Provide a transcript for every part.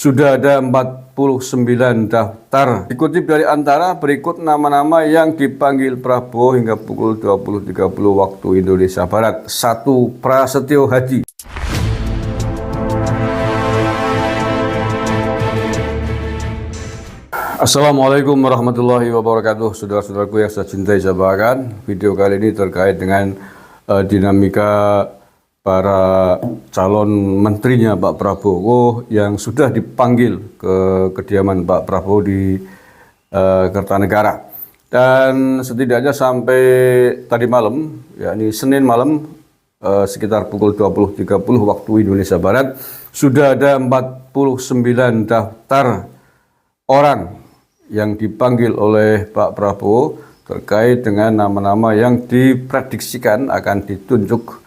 sudah ada 49 daftar. Dikutip dari Antara, berikut nama-nama yang dipanggil Prabowo hingga pukul 20.30 waktu Indonesia Barat. 1. Prasetyo Hadi. Assalamualaikum warahmatullahi wabarakatuh. Saudara-saudaraku yang saya cintai, saya banggakan. Video kali ini terkait dengan dinamika para calon menterinya Pak Prabowo yang sudah dipanggil ke kediaman Pak Prabowo di Kertanegara. Dan setidaknya sampai tadi malam, yakni Senin malam, sekitar pukul 20.30 waktu Indonesia Barat, sudah ada 49 daftar orang yang dipanggil oleh Pak Prabowo terkait dengan nama-nama yang diprediksikan akan ditunjuk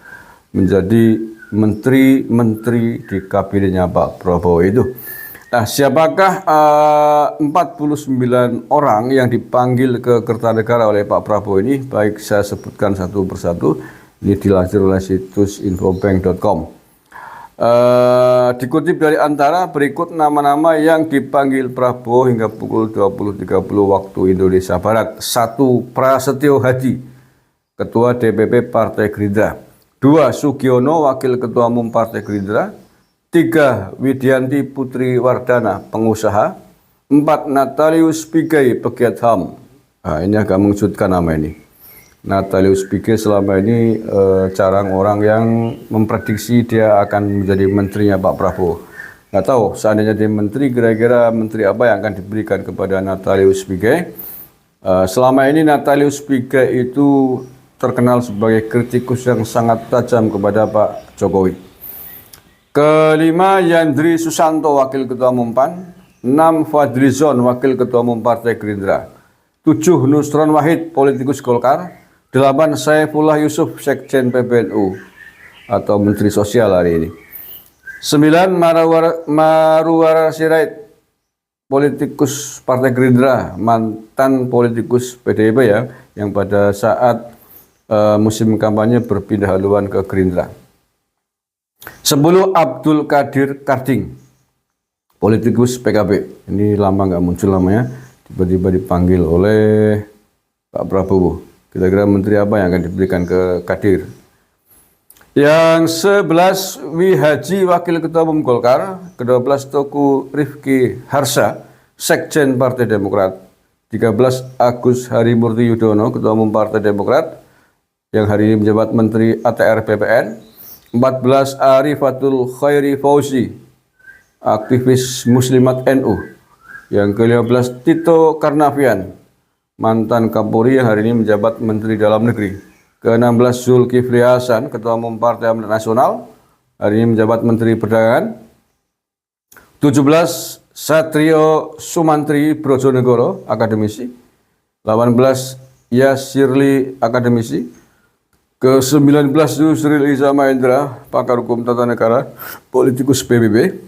menjadi menteri-menteri di kabinetnya Pak Prabowo itu. Nah, siapakah 49 orang yang dipanggil ke Kertanegara oleh Pak Prabowo ini? Baik, saya sebutkan satu persatu. Ini dilansir oleh situs infobank.com. Dikutip dari Antara, berikut nama-nama yang dipanggil Prabowo hingga pukul 20.30 waktu Indonesia Barat. 1. Prasetyo Hadi, Ketua DPP Partai Gerindra. 2. Sugiono, Wakil Ketua Umum Partai Gerindra. 3. Widianti Putri Wardana, pengusaha. 4. Natalius Pigai, pegiat HAM. Nah, ini agak mengejutkan nama ini. Natalius Pigai selama ini jarang orang yang memprediksi dia akan menjadi menterinya Pak Prabowo. Nggak tahu, seandainya dia menteri, kira-kira menteri apa yang akan diberikan kepada Natalius Pigai. Selama ini Natalius Pigai itu terkenal sebagai kritikus yang sangat tajam kepada Pak Jokowi. Kelima, Yandri Susanto, Wakil Ketua Umum PAN. 6. Fadlizon, Wakil Ketua Umum Partai Gerindra. 7. Nusron Wahid, politikus Golkar. 8. Saifullah Yusuf, Sekjen PBNU atau Menteri Sosial hari ini. 9. Marwar Sirait, politikus Partai Gerindra, mantan politikus PDIP ya, yang pada saat musim kampanye berpindah haluan ke Gerindra. 10. Abdul Qadir Karding, politikus PKB. Ini lama nggak muncul namanya, tiba-tiba dipanggil oleh Pak Prabowo. Kira-kira menteri apa yang akan diberikan ke Kadir? Yang 11. Wihaji, Wakil Ketua Umum Golkar. Ke-12. Teguh Rifki Harsha, Sekjen Partai Demokrat. 13. Agus Harimurti Yudhoyono, Ketua Umum Partai Demokrat, yang hari ini menjabat Menteri ATR BPN. 14. Arifatul Khairi Fauzi, aktivis Muslimat NU. Yang ke-15. Tito Karnavian, mantan Kapolri yang hari ini menjabat Menteri Dalam Negeri. Ke-16. Zulkifli Hasan, Ketua Umum Partai Amanat Nasional, hari ini menjabat Menteri Perdagangan. 17. Satrio Sumantri Brojonegoro, akademisi. 18. Yasirli, akademisi. Ke-19. Yusril Iza Mahendra, pakar hukum tata negara, politikus PBB.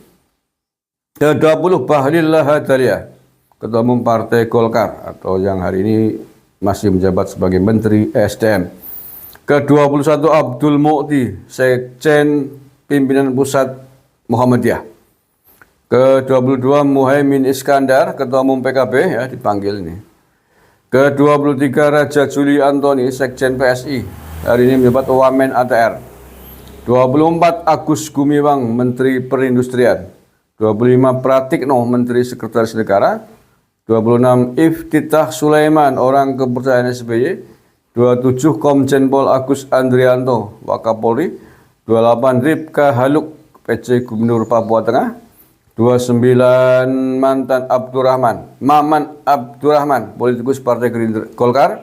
Ke-20. Bahlil Lahadalia, Ketua Umum Partai Golkar atau yang hari ini masih menjabat sebagai Menteri SDM. Ke-21. Abdul Mu'ti, Sekjen Pimpinan Pusat Muhammadiyah. Ke-22. Muhaimin Iskandar, Ketua Umum PKB ya, dipanggil ini. Ke-23. Raja Juli Antoni, Sekjen PSI, hari ini menjabat Wamen ATR. 24. Agus Gumiwang, Menteri Perindustrian. 25. Pratikno, Menteri Sekretaris Negara. 26. Iftitah Sulaiman, orang kepercayaan SBY. 27. Komjen Pol Agus Andrianto, Wakapolri. 28. Ripka Haluk, PJ Gubernur Papua Tengah. 29. Mantan Abdurrahman, Maman Abdurrahman, politikus Partai Gerindra Golkar.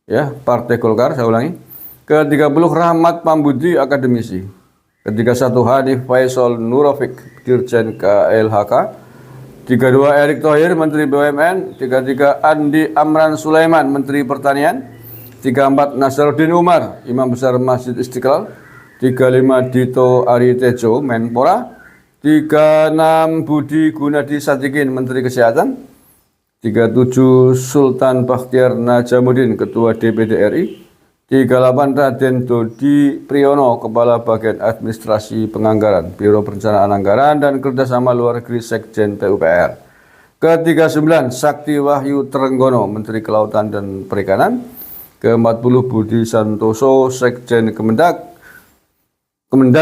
Ya, Partai Golkar, saya ulangi. Ke-30. Rahmat Pambudi, akademisi. Ke-31. Hanif Faisal Nurofik, Dirjen KLHK. 32. Erick Thohir, Menteri BUMN. 33. Andi Amran Sulaiman, Menteri Pertanian. 34. Nasaruddin Umar, Imam Besar Masjid Istiqlal. 35. Dito Aritejo, Menpora. 36. Budi Gunadi Sadikin, Menteri Kesehatan. 37. Sultan Bakhtiar Najamuddin, Ketua DPD RI. 38 Raden Dodi Priyono, Kepala Bagian Administrasi Penganggaran, Biro Perencanaan Anggaran dan Kerjasama Luar Negeri Sekjen PUPR. Ke-39 Sakti Wahyu Trenggono, Menteri Kelautan dan Perikanan. Ke-40 Budi Santoso, Sekjen Kemendak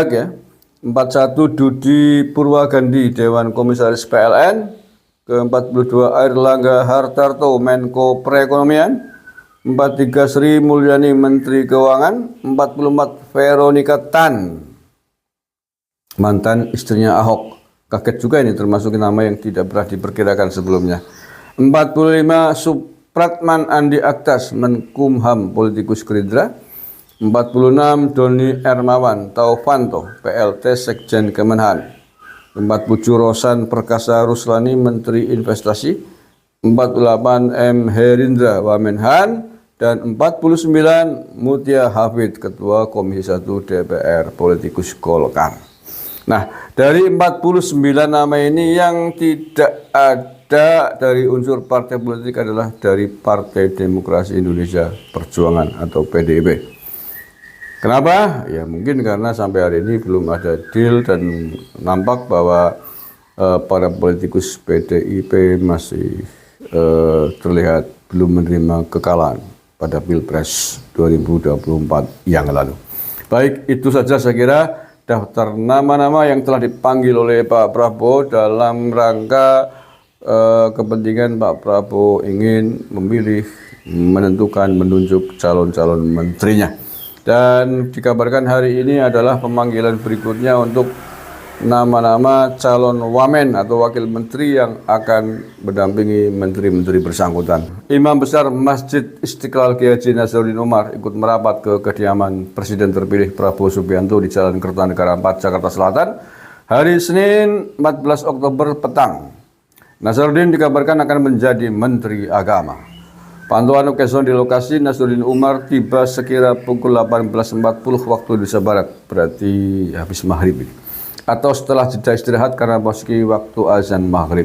ya. 41 Dudi Purwagandi, Dewan Komisaris PLN. Ke-42 Airlangga Hartarto, Menko Perekonomian. 43 Sri Mulyani, Menteri Keuangan. 44 Veronica Tan, mantan istrinya Ahok. Kaget juga ini, termasuk nama yang tidak pernah diperkirakan sebelumnya. 45 Supratman Andi Aktas, Menkumham, politikus Gerindra. 46 Doni Ermawan Taufanto, PLT Sekjen Kemenhan. 47 Rosan Perkasa Ruslani, Menteri Investasi. 48 M Herindra Wamenhan. Dan 49 Mutia Hafid, Ketua Komisi 1 DPR, politikus Golkar. Nah, dari 49 nama ini yang tidak ada dari unsur partai politik adalah dari Partai Demokrasi Indonesia Perjuangan atau PDIP. Kenapa? Ya mungkin karena sampai hari ini belum ada deal dan nampak bahwa para politikus PDIP masih terlihat belum menerima kekalahan pada Pilpres 2024 yang lalu. Baik, itu saja saya kira daftar nama-nama yang telah dipanggil oleh Pak Prabowo dalam rangka kepentingan Pak Prabowo ingin memilih, menentukan, menunjuk calon-calon menterinya. Dan dikabarkan hari ini adalah pemanggilan berikutnya untuk nama-nama calon wamen atau wakil menteri yang akan mendampingi menteri-menteri bersangkutan. Imam Besar Masjid Istiqlal Kiai Haji Nasaruddin Umar ikut merapat ke kediaman Presiden terpilih Prabowo Subianto di Jalan Kertanegara 4, Jakarta Selatan hari Senin 14 Oktober petang. Nasaruddin dikabarkan akan menjadi Menteri Agama. Pantauan occasion di lokasi Nasaruddin Umar tiba sekira pukul 18.40 waktu Indonesia Barat, berarti habis maghrib atau setelah jeda istirahat karena memasuki waktu azan maghrib.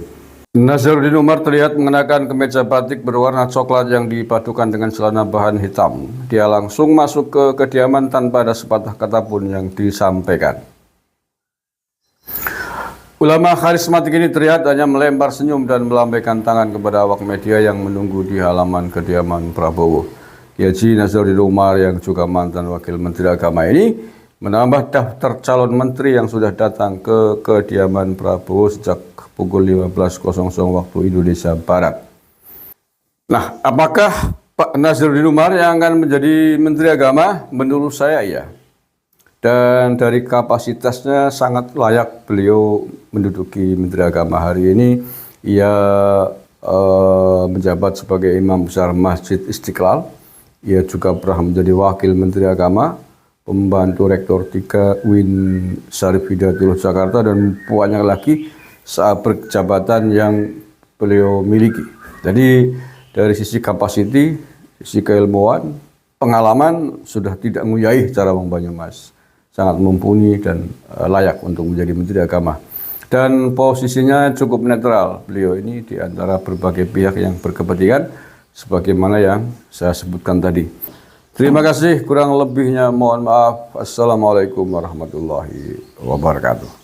Nasaruddin Umar terlihat mengenakan kemeja batik berwarna coklat yang dipadukan dengan celana bahan hitam. Dia langsung masuk ke kediaman tanpa ada sepatah kata pun yang disampaikan. Ulama karismatik ini terlihat hanya melempar senyum dan melambaikan tangan kepada awak media yang menunggu di halaman kediaman Prabowo. Kiai Haji Nasaruddin Umar yang juga mantan Wakil Menteri Agama ini menambah daftar calon menteri yang sudah datang ke kediaman Prabowo sejak pukul 15.00 waktu Indonesia Barat. Nah, apakah Pak Nasaruddin Umar yang akan menjadi Menteri Agama? Menurut saya iya. Dan dari kapasitasnya sangat layak beliau menduduki Menteri Agama. Hari ini ia menjabat sebagai Imam Besar Masjid Istiqlal. Ia juga pernah menjadi Wakil Menteri Agama, pembantu Rektor 3 UIN Syarif Hidayatullah Jakarta, dan banyak lagi saat berjabatan yang beliau miliki. Jadi dari sisi kapasiti, sisi keilmuan, pengalaman sudah tidak nguyai cara Wong Banyumas. Sangat mumpuni dan layak untuk menjadi Menteri Agama. Dan posisinya cukup netral. Beliau ini di antara berbagai pihak yang berkepentingan sebagaimana yang saya sebutkan tadi. Terima kasih, kurang lebihnya mohon maaf. Assalamualaikum warahmatullahi wabarakatuh.